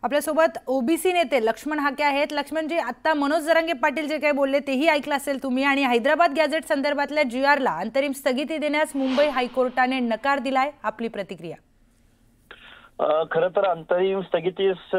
आपल्यासोबत ओबीसी नेते लक्ष्मण हाके आहेत। लक्ष्मणजी, आता मनोज जरांगे पाटील जे काही बोलले तेही ऐकलं असेल तुम्ही, आणि हैदराबाद गॅझेट संदर्भातल्या GRला अंतरिम स्थगिती देण्यास मुंबई हायकोर्टाने नकार दिलाय। आपली प्रतिक्रिया? खरं तर अंतरिम स्थगितीस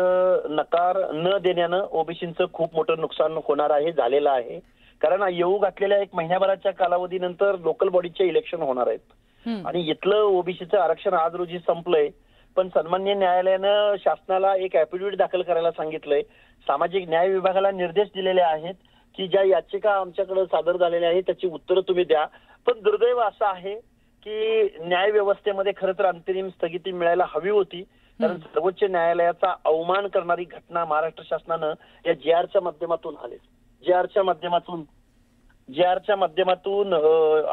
नकार न देण्यानं ओबीसींचं खूप मोठं नुकसान होणार आहे, झालेलं आहे। कारण येऊ घातलेल्या 1 महिन्याभराच्या कालावधीनंतर लोकल बॉडीचे इलेक्शन होणार आहेत आणि इथलं ओबीसीचं आरक्षण आज रोजी संपलंय। पण सन्माननीय न्यायालयानं शासनाला एक ॲफिडेव्हिट दाखल करायला सांगितलंय। सामाजिक न्याय विभागाला निर्देश दिलेले आहेत की ज्या याचिका आमच्याकडे सादर झालेल्या आहेत त्याची उत्तरं तुम्ही द्या। पण दुर्दैव असं आहे की न्याय व्यवस्थेमध्ये खरं तर अंतरिम स्थगिती मिळायला हवी होती, कारण सर्वोच्च न्यायालयाचा अवमान करणारी घटना महाराष्ट्र शासनानं या GRच्या माध्यमातून आले। GRच्या माध्यमातून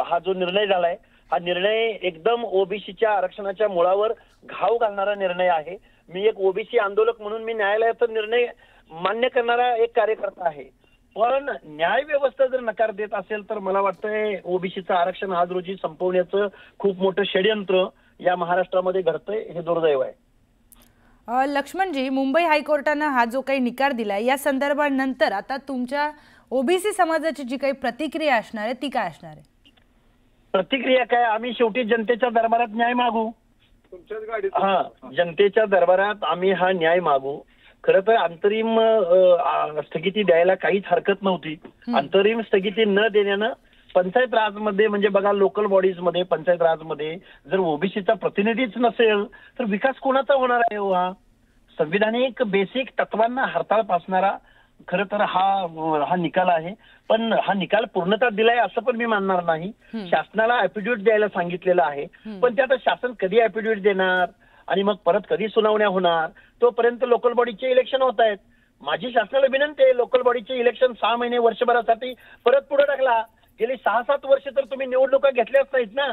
हा जो निर्णय झालाय, हा निर्णय एकदम ओबीसीच्या आरक्षणाच्या मुळावर घाव घालणारा निर्णय आहे। मी एक ओबीसी आंदोलक म्हणून मी न्यायालयाचा निर्णय मान्य करणारा एक कार्यकर्ता आहे, पण न्याय व्यवस्था जर नकार देत असेल तर मला वाटतंय ओबीसीचं आरक्षण आज रोजी संपवण्याचं खूप मोठं षडयंत्र या महाराष्ट्रामध्ये घडतंय, हे दुर्दैव आहे। लक्ष्मणजी, मुंबई हायकोर्टानं हा जो काही निकाल दिलाय या संदर्भानंतर आता तुमच्या ओबीसी समाजाची जी काही प्रतिक्रिया असणार आहे ती काय असणार आहे? प्रतिक्रिया काय, आम्ही शेवटी जनतेच्या दरबारात न्याय मागू। जनतेच्या दरबारात आम्ही हा न्याय मागू। खरं तर अंतरिम स्थगिती द्यायला काहीच हरकत नव्हती। अंतरिम स्थगिती न देण्यानं पंचायत राजमध्ये म्हणजे बघा, लोकल बॉडीज मध्ये, पंचायत राजमध्ये जर ओबीसीचा प्रतिनिधीच नसेल तर विकास कोणाचा होणार आहे? हा संविधानिक बेसिक तत्वांना हरताळ फासणारा खरं तर हा निकाल आहे। पण हा निकाल पूर्णतः दिलाय असं पण मी मानणार नाही। शासनाला ॲफिडेव्हिट द्यायला सांगितलेलं आहे, पण ते आता शासन कधी ॲफिडेव्हिट देणार आणि मग परत कधी सुनावण्या होणार? तोपर्यंत लोकल बॉडीचे इलेक्शन होत आहेत। माझी शासनाला विनंती आहे, लोकल बॉडीचे इलेक्शन 6 महिने वर्षभरासाठी परत पुढे टाकला। गेली 6-7 वर्ष तर तुम्ही निवडणुका घेतल्याच नाहीत ना।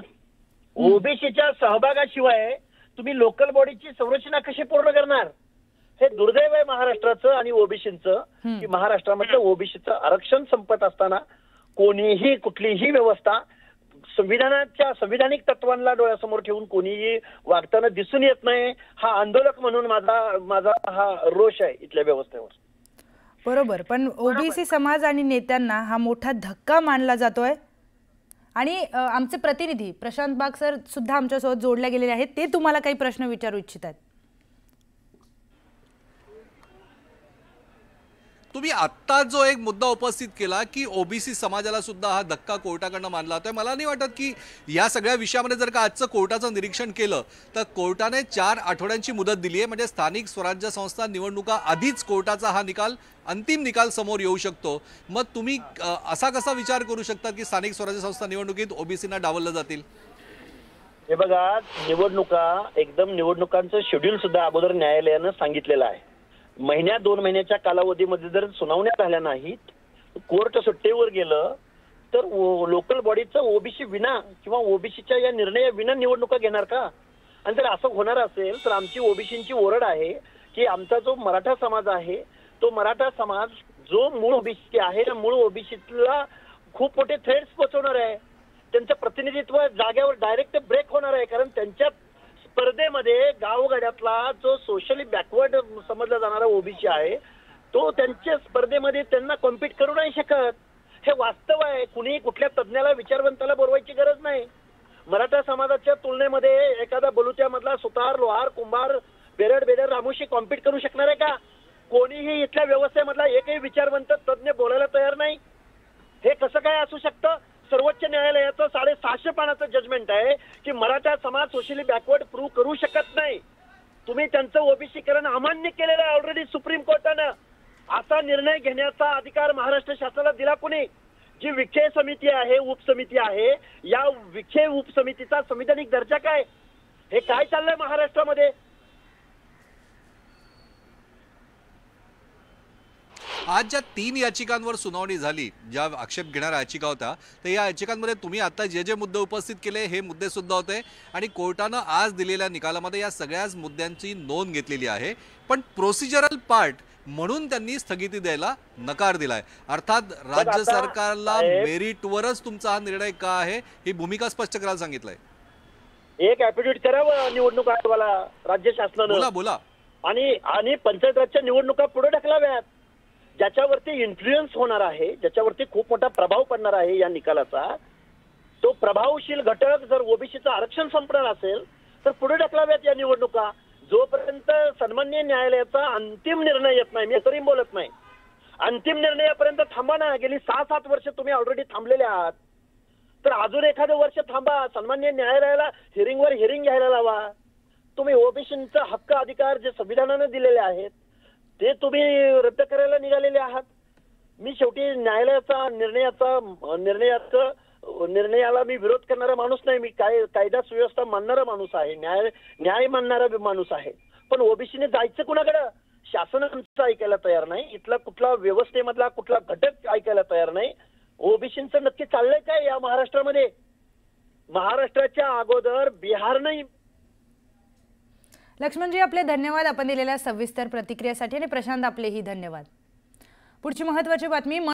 ओबीसीच्या सहभागाशिवाय तुम्ही लोकल बॉडीची संरचना कशी पूर्ण करणार? हे दुर्दैव आहे महाराष्ट्राचं आणि ओबीसींचं की महाराष्ट्रामध्ये ओबीसीचं आरक्षण संपत असताना कोणीही कुठलीही व्यवस्था संविधानाच्या संविधानिक तत्वांना डोळ्यासमोर ठेवून कोणीही वागताना दिसून येत नाही। हा आंदोलक म्हणून माझा हा रोष आहे इथल्या व्यवस्थेवर। बरोबर, पण ओबीसी समाज आणि नेत्यांना हा मोठा धक्का मानला जातोय। आणि आमचे प्रतिनिधी प्रशांत बाग सर सुद्धा आमच्यासोबत जोडले गेलेले आहेत, ते तुम्हाला काही प्रश्न विचारू इच्छित आहेत। तुम्ही आत्ता जो एक मुद्दा उपस्थित केला की ओबीसी समाजाला सुद्धा हा धक्का कोर्टाकडनं मानला जातोय, मला नाही वाटत की या सगळ्या विषयामध्ये जर का आजचं कोर्टाचं निरीक्षण केलं तर कोर्टाने 4 आठवड्यांची मुदत दिली आहे। म्हणजे स्थानिक स्वराज्य संस्था निवडणुका आधीच कोर्टाचा हा निकाल, अंतिम निकाल समोर येऊ शकतो। मग तुम्ही असा कसा विचार करू शकता की स्थानिक स्वराज्य संस्था निवडणुकीत ओबीसींना डावललं जातील? हे बघा, निवडणुकांचं शेड्यूल सुद्धा अगोदर न्यायालयानं सांगितलेलं आहे। 1-2 महिन्याच्या कालावधीमध्ये जर सुनावण्या झाल्या नाहीत, कोर्ट सुट्टीवर गेलं तर लोकल बॉडीचं ओबीसी विना किंवा ओबीसीच्या या निर्णया विना निवडणुका घेणार का? आणि जर असं होणार असेल तर आमची ओबीसींची ओरड आहे की आमचा जो मराठा समाज आहे, तो मराठा समाज जो मूळ ओबीसी आहे, त्या मूळ ओबीसीला खूप मोठे थ्रेट्स पोहोचवणार आहे। त्यांचं प्रतिनिधित्व जागेवर डायरेक्ट ब्रेक होणार आहे, कारण त्यांच्या स्पर्धेमध्ये गावगाड्यातला जो सोशली बॅकवर्ड समजला जाणारा ओबीसी आहे तो त्यांच्या स्पर्धेमध्ये त्यांना कॉम्पीट करू नाही शकत। हे वास्तव आहे। कुणी कुठल्या तज्ञाला विचारवंताला बोलवायची गरज नाही। मराठा समाजाच्या तुलनेमध्ये एखादा बलुत्यामधला सुतार, लोहार, कुंभार, बेरड रामोशी कॉम्पीट करू शकणार आहे का? कोणीही इथल्या व्यवस्थेमधला एकही विचारवंत तज्ञ बोलायला तयार नाही। हे कसं काय असू शकतं? सर्वोच्च न्यायालयाचं 650 पानाचं जजमेंट आहे की मराठा समाज सोशली बॅकवर्ड प्रूव्ह करू शकत नाही। तुम्ही त्यांचं ओबीसीकरण अमान्य केलेलं आहे ऑलरेडी सुप्रीम कोर्टानं। असा निर्णय घेण्याचा अधिकार महाराष्ट्र शासनाला दिला कोणी? जी विखे समिती आहे, उपसमिती आहे, या विखे उपसमितीचा संविधानिक दर्जा काय? हे काय चाललंय महाराष्ट्रामध्ये? आज ज्या 3 याचिकांवर सुनावणी झाली, ज्या आक्षेप घेणाऱ्या याचिका होत्या, तर या याचिकांमध्ये तुम्ही आता जे मुद्दे उपस्थित केले हे मुद्दे सुद्धा होते आणि कोर्टानं आज दिलेल्या निकालामध्ये या सगळ्याच मुद्द्यांची नोंद घेतलेली आहे। पण प्रोसिजरल पार्ट म्हणून त्यांनी स्थगिती द्यायला नकार दिलाय। अर्थात राज्य सरकारला मेरिटवरच तुमचा हा निर्णय का आहे ही भूमिका स्पष्ट करायला सांगितलंय। एक ॲफिडेव्हिट करावं निवडणूक आयोगाला राज्य शासनानं। बोला। आणि पंचायत राजच्या निवडणुका पुढे ढकलाव्यात. ज्याच्यावरती इन्फ्लुएन्स होणार आहे, ज्याच्यावरती खूप मोठा प्रभाव पडणार आहे या निकालाचा, तो प्रभावशील घटक जर ओबीसीचं आरक्षण संपणार असेल तर पुढे ढकलाव्यात या निवडणुका. जोपर्यंत सन्माननीय न्यायालयाचा अंतिम निर्णय येत नाही, मी तरी बोलत नाही, अंतिम निर्णयापर्यंत थांबा ना. गेली 6-7 वर्ष तुम्ही ऑलरेडी थांबलेले आहात, तर अजून एखादं वर्ष थांबा. सन्माननीय न्यायालयाला हिअरिंगवर हिअरिंग घ्यायला लावा. तुम्ही ओबीसीचा हक्क अधिकार जे संविधानाने दिलेले आहेत ते तुम्ही रद्द करायला निघालेले आहात. मी शेवटी न्यायालयाचा निर्णयाला मी विरोध करणारा माणूस नाही. मी कायदा सुव्यवस्था मानणारा माणूस आहे, न्याय मानणारा माणूस आहे. पण ओबीसीने जायचं कुणाकडं? शासन आमचं ऐकायला तयार नाही, इथला कुठला व्यवस्थेमधला कुठला घटक ऐकायला तयार नाही. ओबीसीचं नक्की चाललंय काय या महाराष्ट्रामध्ये? महाराष्ट्राच्या अगोदर बिहार नाही. लक्ष्मणजी, आपले धन्यवाद आपण दिलेल्या सविस्तर प्रतिक्रियेसाठी, आणि प्रशांत आपलेही धन्यवाद. पुढची महत्त्वाची बातमी.